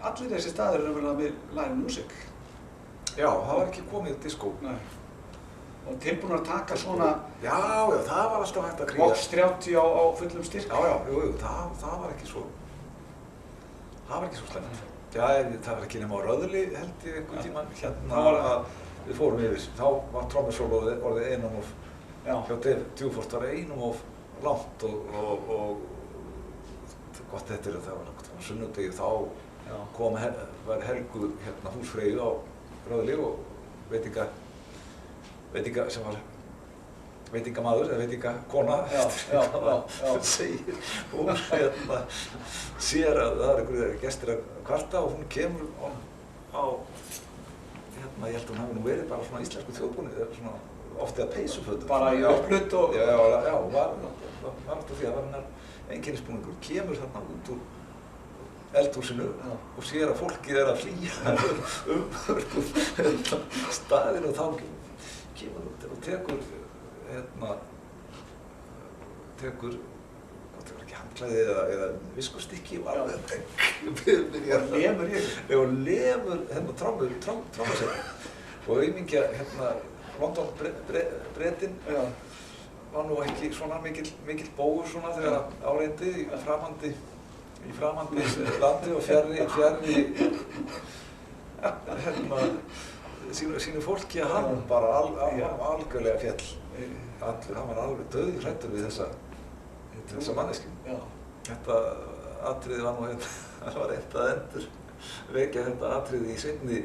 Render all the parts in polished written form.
allir þessi staðir eru verið með live music. Já, það var ekki komið disco. Nei. Og tilbúin að taka svona... Já, það var alltaf hægt að kríða. Vox 30 á fullum styrk. Já, það var ekki svo... Það var ekki svo slæmt. Já, það var ekki nema á Röðli held ég einhvern tímann hérna að við fórum yfir. Þá var trommusólóið orðið einum of... Hjá Djúfort var einum of langt og gott þetta það var sunnudegi þá var Helgu hérna húsfreyju á Röðli og veitingamaður eða veitingakona segir hún hérna sér að það einhverjir gestir að kvarta og hún kemur á hérna ég held að hún hafi nú verið bara svona íslensku þjóðbúni svona oftið að peysufötum bara í upplut og já, var alltaf því að það var hennar einkennisbúningur kemur þarna út úr eldhúsinu og sér að fólkið að flýja staðinn og þá kemur út og tekur það var ekki handklæði eða viskustykki og alveg lemur trommusett og auðmingja London Bretinn var nú ekki svona mikill bógur svona þegar áreyndi í framandi landi og fjarri sínu fólki að hann bara algjörlega féll allur, hann var alveg dauðhræddur við þessa manneskju. Þetta atriði var nú það var reynt að endur vekja þetta atriði í seinni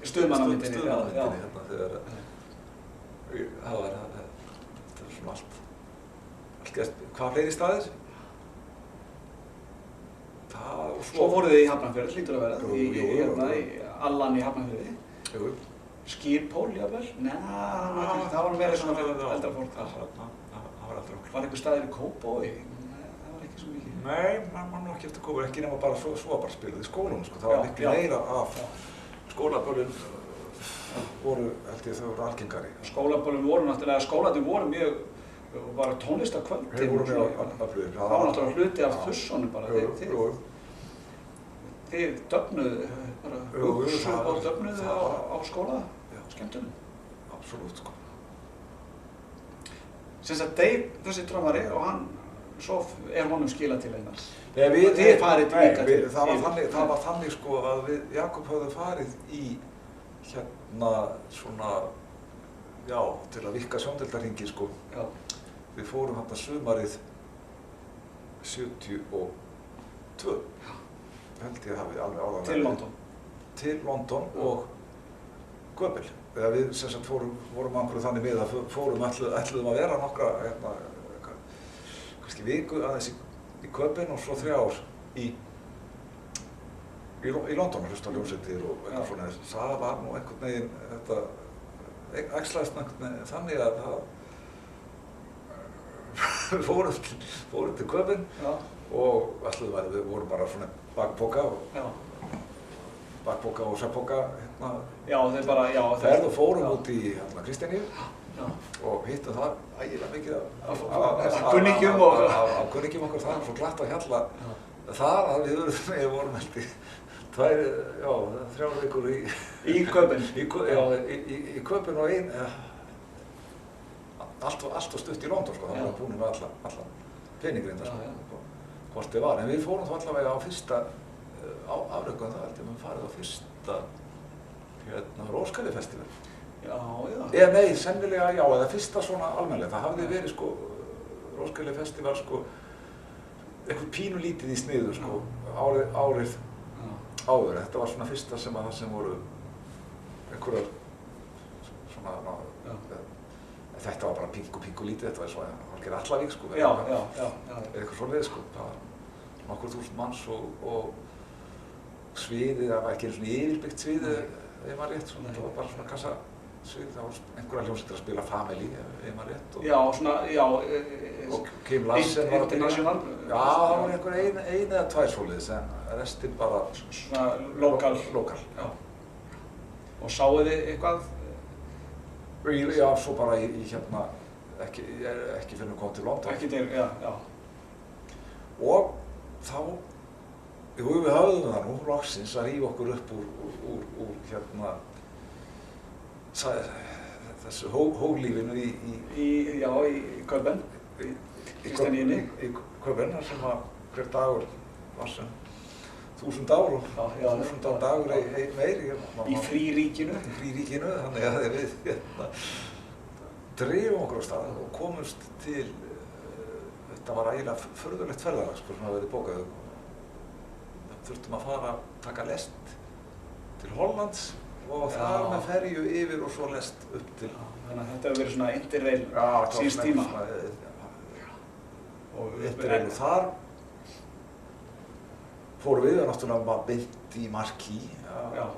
stuðmannamyndinni hérna þegar það var svona allt gert. Hvað fleiri staðir? Svo voruð þið í Hafnarfirði, hlýtur að vera, í Allan í Hafnarfirði. Jú. Skýrpól, jafnvel? Nei, það var meira svona fyrir eldra fólk. Það var eldra fólk. Var einhver staðir í Kópavogi? Nei, það var ekki svo mikið. Nei, maður var nú ekki eftir Kópavogi, ekki nema bara svo bara spilað í skólunum, sko. Það var miklu meira af skólaböllin voru, held ég, þau voru algengari. Skólaböllin voru náttúrulega, skólarnir voru mjög, bara tónlistarkvöld. Þeir voru mjög öflugir. Það var náttúrulega hluti af þussunum bara. Þið döfnuðu, bara hugsuðu og döfnuðu á skóla, skemmtunum. Absolutt, sko. Sem sagt, Dave, þessi trommari, og hann, svo honum skilað til einar. Þið farið líka til. Það var þannig, sko, að við, Jakob höfðum farið í, hérna, svona, já, til að vikka sjóndeildarhringi, sko. Já. Við fórum þarna sumarið 72. Held ég að hafi alveg áðan til London. Til London og Göbel. Þegar við sem sagt vorum einhverju þannig við að ætluðum að vera nokkra, kannski viku aðeins í Göbel og svo 3 ár í London að hlusta á hljómsveitir og eitthvað svona. Það var nú einhvern veginn, þetta æxlaðist einhvern veginn þannig að við fórum til Göbel og ætluðum að við vorum bara svona bakpoka og svefnpoka hérna. Já, þeir bara, já. Ferð og fórum út í hérna Kristjaníu og hittum það ægilega mikið af kunningjum af kunningjum okkar. Það var svo glatt á Hjalla þar að við vorum held í 3 vikur í Köben. Í Köben og allt stutt í London, sko. Það var búin með alla peningrinda, sko. Hvort þið var, en við fórum þá allavega á fyrsta afrökkum það held ég við farið á fyrsta Róskarlifestival. Já. Eða nei, sennilega já, eða fyrsta svona almennilega. Það hafði verið sko Róskarlifestival sko eitthvað pínu lítið í sniðu sko árið áður. Þetta var svona fyrsta sem voru einhverjar svona þetta var bara pingu lítið, þetta var svona hálfgerð Allavík sko. Já. Eitthvað svoleiðis sko. Það var nokkur þúsund manns og sviðið, það var ekki einu svona yfirbyggt sviðið ef maður rétt, svona, það var bara svona kassasvið, það var einhverja hljómsveitir að spila Family ef maður rétt. Já, svona, og Kim Larsen var að international. Já, það var einhver ein eða 2 svoleiðis, en restinn bara svona lokal. Já. Og sáuð þið eitthvað? Já, svo bara í hérna, ekki fyrir að koma til London. Ekki til, já. Og þá Jú, við höfðum það nú, loksins að rífa okkur upp úr hérna, þessu hóglífinu í Köben, í Kristjaníunni. Í Köben, þar sem að hver dagur var sem 1000 ár og 1000 dagur meiri. Í fríríkinu. Í fríríkinu, þannig að við hérna, drifum okkur á stað og komumst til, þetta var eiginlega furðulegt ferðalag, sko, sem að verið bókað. Þurftum að fara að taka lest til Hollands og þar með ferju yfir og svo lest upp til. Þannig að þetta hefur verið svona interrail síns tíma. Og interrail og þar fórum við náttúrulega beint í Marquis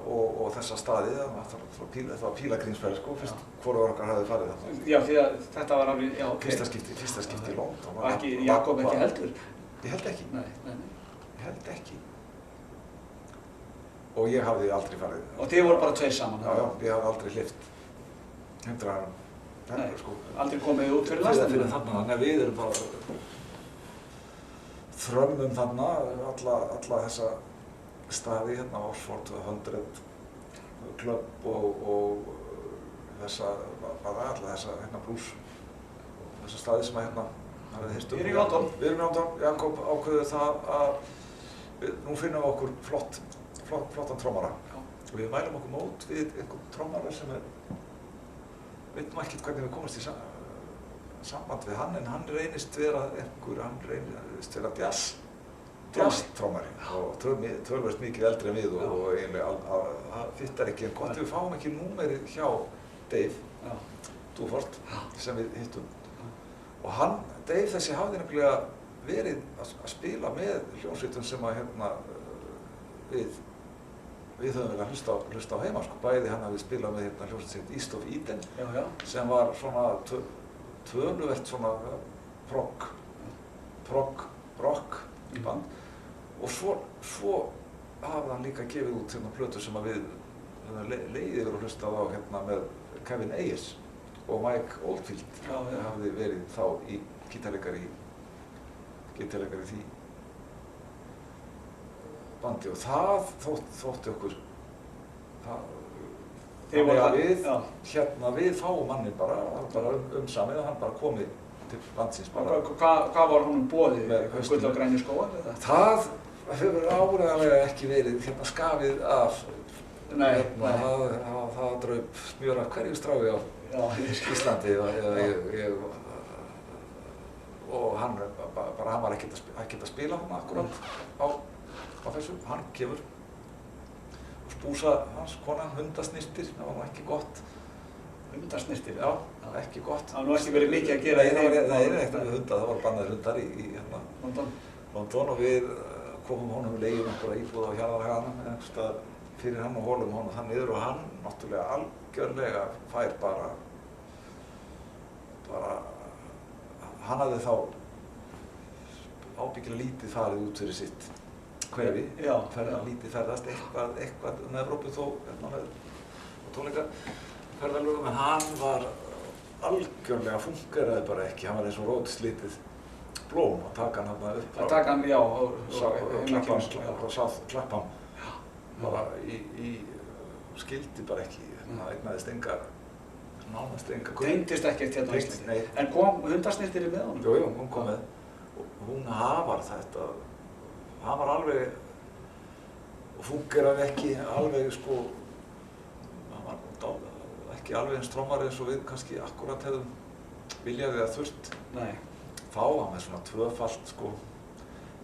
og þessa staði. Það var pílagrímsferð, sko, fyrst hvorugur okkar hafði farið þarna. Já, því að þetta var alveg, Fyrsta skipti í London. Og ekki, Jakob ekki heldur? Ég held ekki. Nei. Ég held ekki. Og ég hafði aldrei farið. Og þið voru bara tveir saman? Já, ég hafði aldrei hleypt heimdraðaranum. Nei, sko. Aldrei komið út fyrir landstæðinu? Þannig að við erum bara þrömmum þarna alla þessa staði hérna, Oxford 100 Club og þessa, bara alla þessa hérna blues, þessa staði sem að hérna hafið heyrt um. Við erum í London. Við erum í London. Jakob ákveður það að nú finnum við okkur flottan trommara og við mælum okkur mót við einhvern trommara sem veitum ekkert hvernig við komast í samband við hann, en hann reynist vera jazz-trommari og töluvert mikið eldri en við og eiginlega það fittar ekki, en gott við fáum ekki númerið hjá Dave Dufort sem við hittum og Dave þessi hafði nefnilega verið að spila með hljómsveitum sem að hérna við höfum verið að hlusta á heima, sko. Bæði hann hafði spilað með hérna hljómsveit East of Eden sem var svona töluvert svona rock band og svo hafði hann líka gefið út hérna plötu sem að við leiðið yfir að hlusta á hérna með Kevin Ayers og Mike Oldfield hafði verið þá í gítarleikari því bandi og það þótti okkur þannig að við fáum mannin bara umsamið og hann bara komið til landsins bara. Hvað var honum boðið? Gull og græni skóar? Það hefur áreiðanlega ekki verið hérna skafið af það draup smjör af hverju strái á Íslandi og hann var ekkert að spila hann akkurat á þessu, hann gefur spúsa hans konan hundasnirtir, það var nú ekki gott. Hundasnirtir? Já, ekki gott. Það var nú ekki verið mikið að gera í þeim? Nei, ekkert með hunda, það voru bannaðir hundar í London og við komum honum leigjum einhverja íbúð á Hjarðarhaganum einhvers staðar fyrir hann og holum honum það niður og hann náttúrulega algjörlega fær bara hann hafði þá ábyggilega lítið farið út fyrir sitt hverfi, lítið ferðast eitthvað Evrópu þó með tónleikaferðalögum, en hann var algjörlega funkeraði bara ekki, hann var eins og rótslítið blóm að taka hann þarna upp að taka hann, Clapham bara skildi bara ekki, eignaðist nánast enga tengdist ekkert hérna á Íslandi. En kom hundasnirtir með honum? Jú, hún kom með og hún hafar þetta hann var alveg og fungeraði ekki alveg sko hann var ekki alveg eins trommari eins og við kannski akkurat hefðum viljaði eða þurft þá hann með svona tvöfalt sko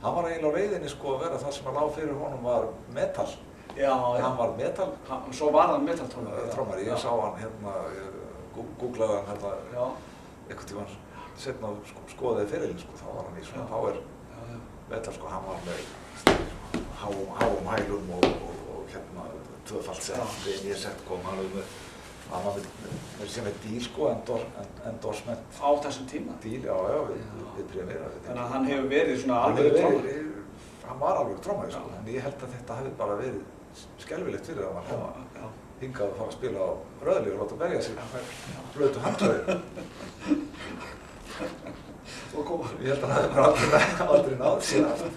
hann var eiginlega á leiðinni sko að vera það sem að lá fyrir honum var metal hann var metal svo var hann metal trommari ég sá hann hérna googlaði hann hérna einhvern tímann setna skoðaði ferilinn sko þá var hann í svona power metal sko, hann var með háum hælum og hérna tvöfalt sett, ég sett kom hann var með sem er díl sko, endorsement á þessum tíma? Díl, já, við Primera. Þannig að hann hefur verið svona alveg trommari? Hann var alveg trommari sko, en ég held að þetta hefði bara verið skelfilegt fyrir að hann hingað að fara að spila á Röðli og láta berja sig blötu handklæði. Ég held að hann hefði aldrei náð síðan aftur.